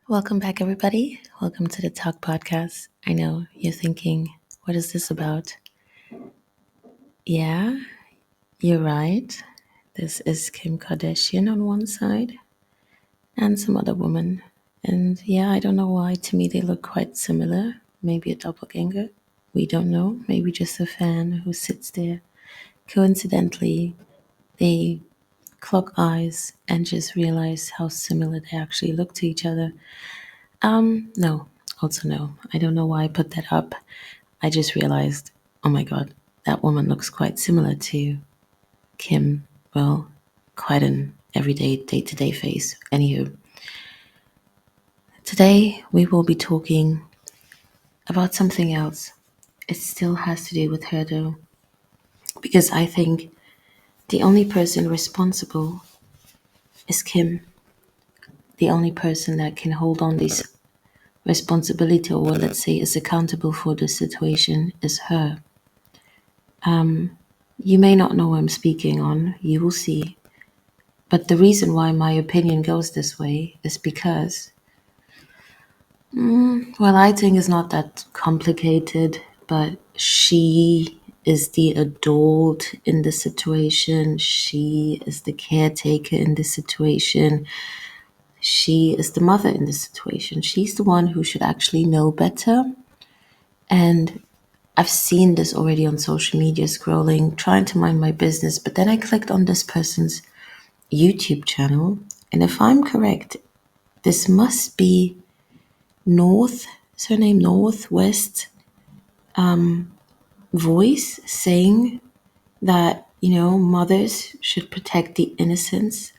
Welcome back, everybody. Welcome to the Talk Podcast. I know you're thinking, what is this about? Yeah, you're right. This is Kim Kardashian on one side and some other woman. And yeah, I don't know why. To me, they look quite similar. Maybe a doppelganger. We don't know. Maybe just a fan who sits there. Coincidentally, they clock eyes and just realize how similar they actually look to each other. No, also no. I don't know why I put that up. I just realized, oh my god, that woman looks quite similar to Kim. Well, quite an everyday, day to day face. Anywho, today we will be talking about something else. It still has to do with her though, because I think the only person responsible is Kim. The only person that can hold on this responsibility, or let's say is accountable for the situation, is her. You may not know what I'm speaking on, you will see. But the reason why my opinion goes this way is because, well, I think it's not that complicated, but she is the adult in the situation. She is the caretaker in the situation. She is the mother in the situation. She's the one who should actually know better. And I've seen this already on social media scrolling, trying to mind my business, but then I clicked on this person's YouTube channel. And if I'm correct, this must be surname Northwest voice saying that, mothers should protect the innocence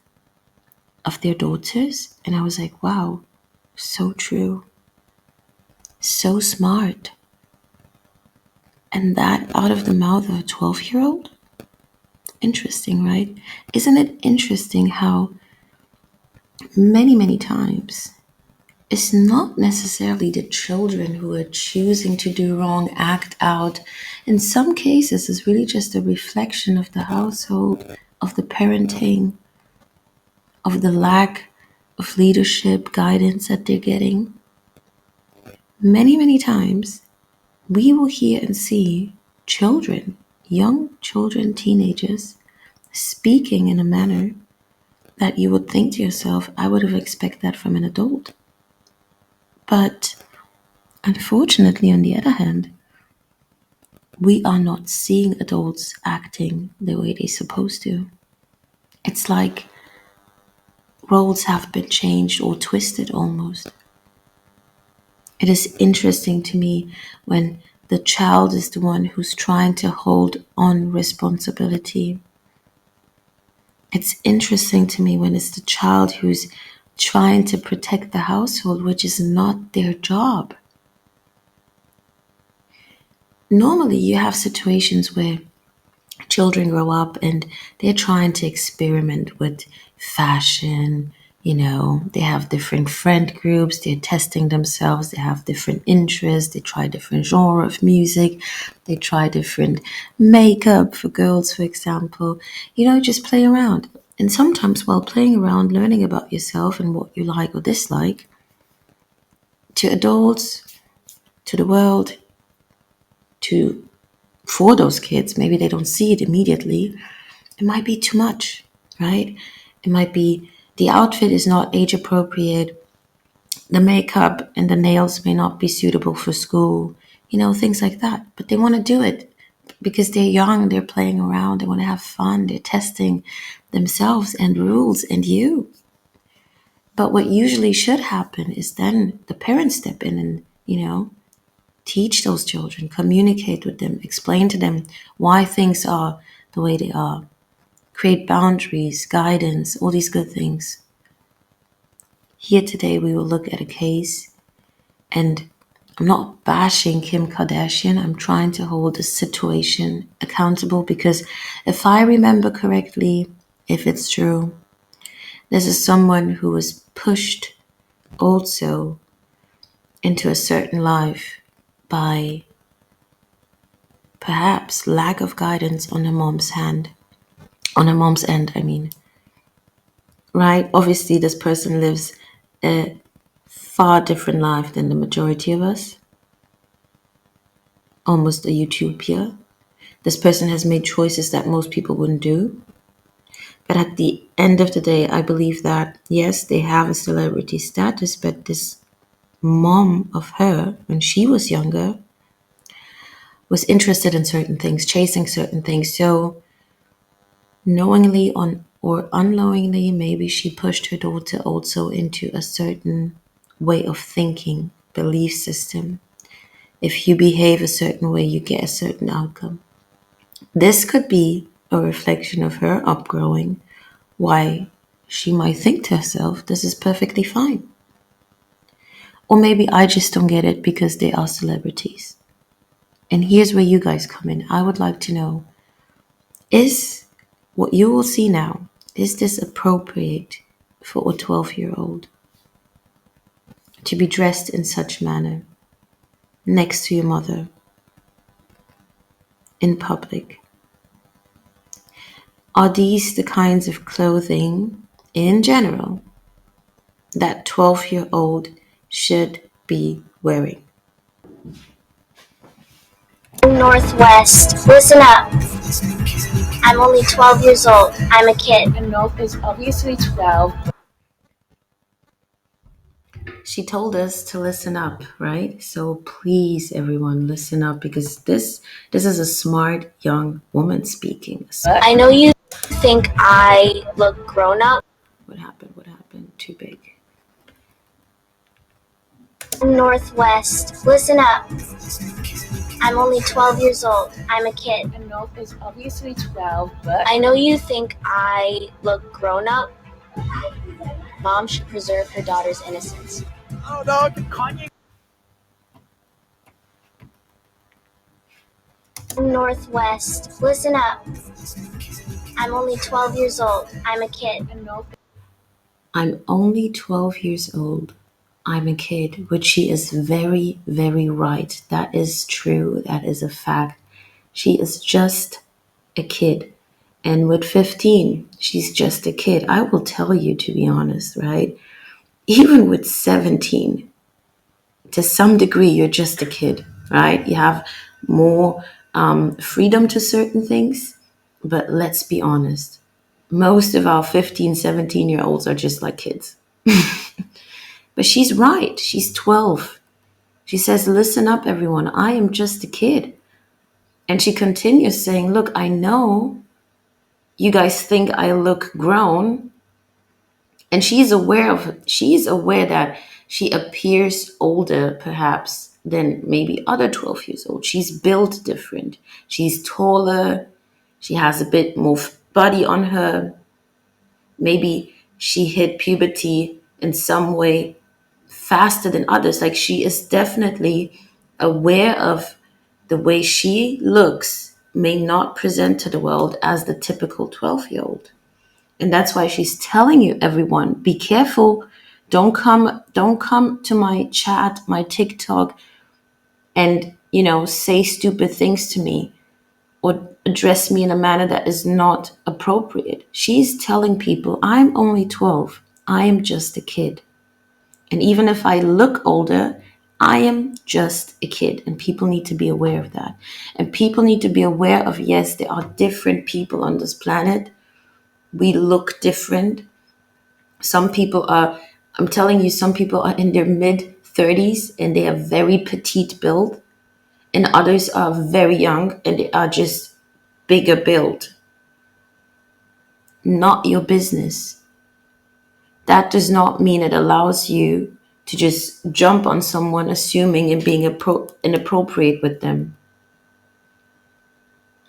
of their daughters. And I was like, wow, so true, so smart. And that out of the mouth of a 12-year-old? Interesting, right? Isn't it interesting how many, many times it's not necessarily the children who are choosing to do wrong, act out. In some cases, it's really just a reflection of the household, of the parenting, of the lack of leadership, guidance that they're getting. Many, many times, we will hear and see children, young children, teenagers, speaking in a manner that you would think to yourself, I would have expected that from an adult. But unfortunately, on the other hand, we are not seeing adults acting the way they're supposed to. It's like roles have been changed or twisted almost. It is interesting to me when the child is the one who's trying to hold on responsibility. It's interesting to me when it's the child who's trying to protect the household, which is not their job. Normally, you have situations where children grow up and they're trying to experiment with fashion. They have different friend groups, they're testing themselves, they have different interests, they try different genre of music, they try different makeup for girls, for example. Just play around. And sometimes while playing around, learning about yourself and what you like or dislike, to adults, to the world, to for those kids, maybe they don't see it immediately, it might be too much, right? It might be the outfit is not age appropriate, the makeup and the nails may not be suitable for school, things like that. But they want to do it because they're young, they're playing around, they want to have fun, they're testing themselves and rules and you. But what usually should happen is then the parents step in and, teach those children, communicate with them, explain to them why things are the way they are, create boundaries, guidance, all these good things. Here today, we will look at a case, and I'm not bashing Kim Kardashian. I'm trying to hold the situation accountable because if I remember correctly, if it's true, this is someone who was pushed also into a certain life by perhaps lack of guidance on her mom's end, I mean. Right? Obviously, this person lives a far different life than the majority of us, almost a utopia. This person has made choices that most people wouldn't do. But at the end of the day, I believe that yes, they have a celebrity status, but this mom of her, when she was younger, was interested in certain things, chasing certain things. So knowingly or unknowingly, maybe she pushed her daughter also into a certain way of thinking, belief system. If you behave a certain way, you get a certain outcome. This could be a reflection of her upgrowing, why she might think to herself, this is perfectly fine. Or maybe I just don't get it because they are celebrities. And here's where you guys come in. I would like to know, is what you will see now, is this appropriate for a 12-year-old to be dressed in such manner next to your mother in public? Are these the kinds of clothing in general that 12-year-old should be wearing? Northwest, listen up. I'm only 12 years old. I'm a kid. And North is obviously 12. She told us to listen up, right? So please, everyone, listen up because this is a smart young woman speaking. I know you think I look grown up. What happened? What happened? Too big. Northwest, listen up. I'm only 12 years old. I'm a kid. And North is obviously 12, but I know you think I look grown up. Mom should preserve her daughter's innocence. Oh, dog, Kanye. Northwest, listen up. I'm only 12 years old. I'm a kid. And North. I'm only 12 years old. I'm a kid, which she is very, very right. That is true. That is a fact. She is just a kid. And with 15, she's just a kid. I will tell you, to be honest, right? Even with 17, to some degree, you're just a kid, right? You have more freedom to certain things. But let's be honest, most of our 15, 17-year-olds are just like kids. But she's right. She's 12. She says, listen up, everyone. I am just a kid. And she continues saying, look, I know you guys think I look grown. And she's aware that she appears older, perhaps, than maybe other 12 years old. She's built different. She's taller. She has a bit more body on her. Maybe she hit puberty in some way faster than others. Like she is definitely aware of the way she looks may not present to the world as the typical 12-year-old. And that's why she's telling you, everyone, be careful. Don't come to my chat, my TikTok, and say stupid things to me or address me in a manner that is not appropriate. She's telling people, I'm only 12. I am just a kid. And even if I look older, I am just a kid. And people need to be aware of that. And people need to be aware of, yes, there are different people on this planet. We look different. Some people are, I'm telling you, some people are in their mid 30s and they are very petite build. And others are very young and they are just bigger build. Not your business. That does not mean it allows you to just jump on someone assuming and being inappropriate with them.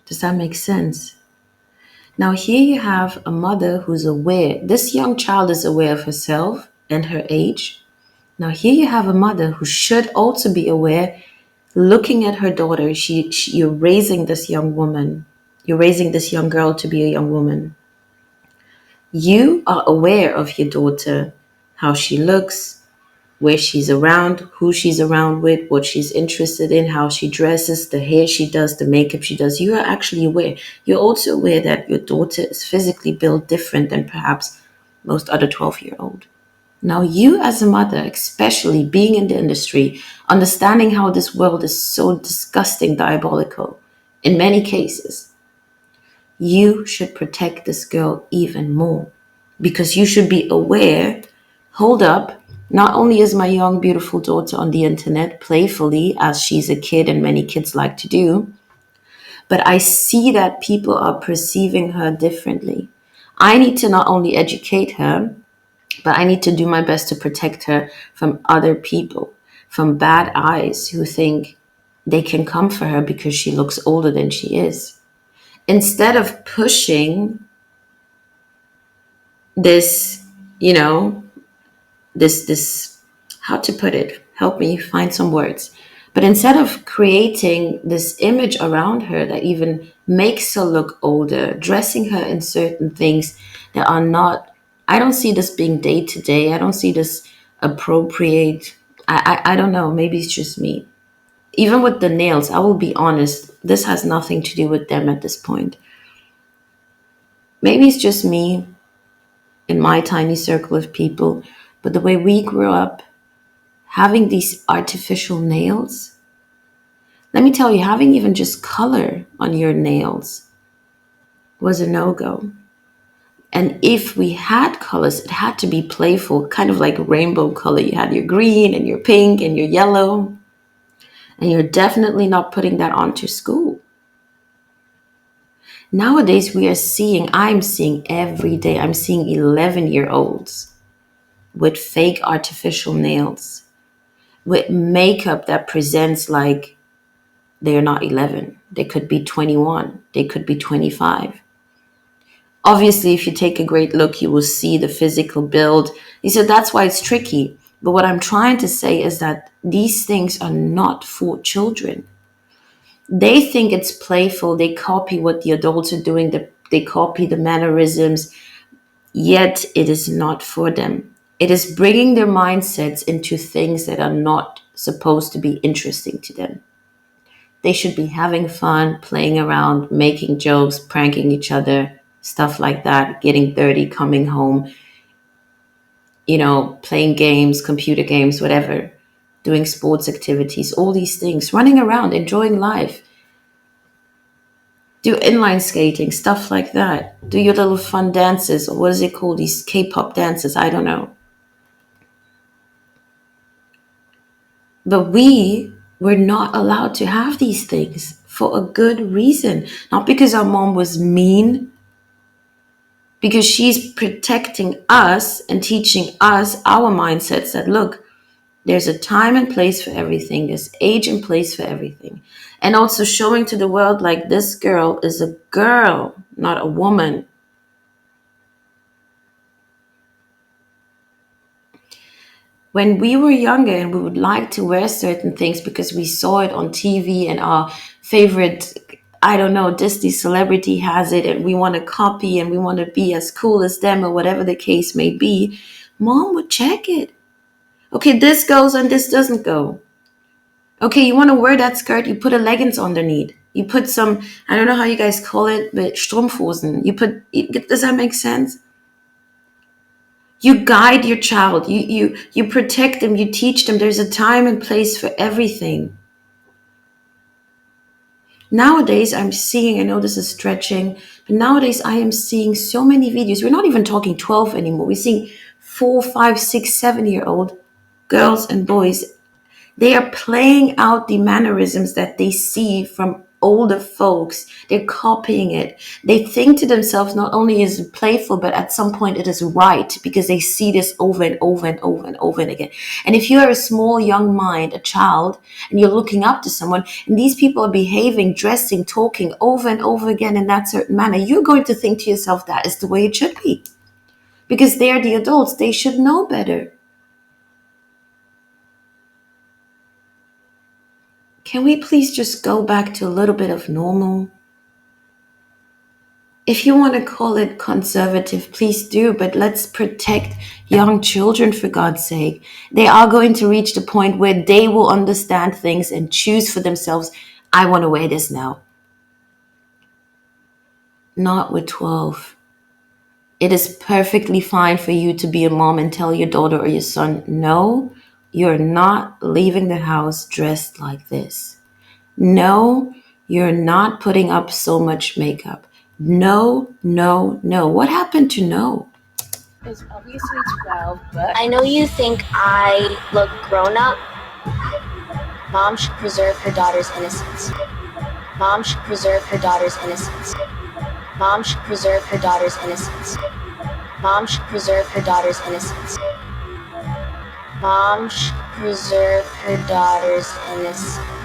Does that make sense? Now, here you have a mother who's aware. This young child is aware of herself and her age. Now, here you have a mother who should also be aware, looking at her daughter. You're raising this young woman. You're raising this young girl to be a young woman. You are aware of your daughter, how she looks, where she's around, who she's around with, what she's interested in, how she dresses, the hair she does, the makeup she does. You are actually aware. You're also aware that your daughter is physically built different than perhaps most other 12-year-old. Now, you as a mother, especially being in the industry, understanding how this world is so disgusting, diabolical in many cases, you should protect this girl even more because you should be aware. Hold up, not only is my young, beautiful daughter on the internet playfully, as she's a kid and many kids like to do, but I see that people are perceiving her differently. I need to not only educate her, but I need to do my best to protect her from other people, from bad eyes who think they can come for her because she looks older than she is. Instead of pushing this, you know, this how to put it, help me find some words. But instead of creating this image around her that even makes her look older, dressing her in certain things that are not, I don't see this being day to day. I don't see this appropriate. I don't know. Maybe it's just me. Even with the nails, I will be honest, this has nothing to do with them at this point. Maybe it's just me in my tiny circle of people. But the way we grew up, having these artificial nails, let me tell you, having even just color on your nails was a no go. And if we had colors, it had to be playful, kind of like rainbow color. You had your green and your pink and your yellow, and you're definitely not putting that onto school. Nowadays, I'm seeing every day, I'm seeing 11-year-olds with fake artificial nails, with makeup that presents like they're not 11. They could be 21. They could be 25. Obviously, if you take a great look, you will see the physical build. He said that's why it's tricky. But what I'm trying to say is that these things are not for children. They think it's playful. They copy what the adults are doing. They copy the mannerisms, yet it is not for them. It is bringing their mindsets into things that are not supposed to be interesting to them. They should be having fun, playing around, making jokes, pranking each other, stuff like that, getting dirty, coming home, playing games, computer games, whatever, doing sports activities, all these things, running around, enjoying life. Do inline skating, stuff like that. Do your little fun dances, or what is it called? These K-pop dances, I don't know. But we were not allowed to have these things for a good reason. Not because our mom was mean, because she's protecting us and teaching us our mindsets that look, there's a time and place for everything, there's age and place for everything. And also showing to the world like this girl is a girl, not a woman. When we were younger and we would like to wear certain things because we saw it on TV and our favorite, I don't know, Disney celebrity has it and we want to copy and we want to be as cool as them or whatever the case may be, mom would check it. Okay, this goes and this doesn't go. Okay, you want to wear that skirt, you put a leggings underneath. You put some, I don't know how you guys call it, but Strumpfhosen. Does that make sense? You guide your child. You protect them. You teach them. There's a time and place for everything. Nowadays, I'm seeing, I know this is stretching, but nowadays I am seeing so many videos. We're not even talking 12 anymore. We're seeing 4, 5, 6, 7-year-old girls and boys. They are playing out the mannerisms that they see from older folks. They're copying it. They think to themselves, not only is it playful, but at some point it is right because they see this over and over and over and over and again. And if you are a small young mind, a child, and you're looking up to someone, and these people are behaving, dressing, talking over and over again in that certain manner, you're going to think to yourself that is the way it should be. Because they're the adults, they should know better. Can we please just go back to a little bit of normal? If you want to call it conservative, please do, but let's protect young children for God's sake. They are going to reach the point where they will understand things and choose for themselves, I want to wear this now. Not with 12. It is perfectly fine for you to be a mom and tell your daughter or your son, no, you're not leaving the house dressed like this. No, you're not putting up so much makeup. No, no, no. What happened to no? Is obviously 12, but I know you think I look grown up. Mom should preserve her daughter's innocence. Mom should preserve her daughter's innocence. Mom should preserve her daughter's innocence. Mom should preserve her daughter's innocence. Mom should preserve her daughter's innocence.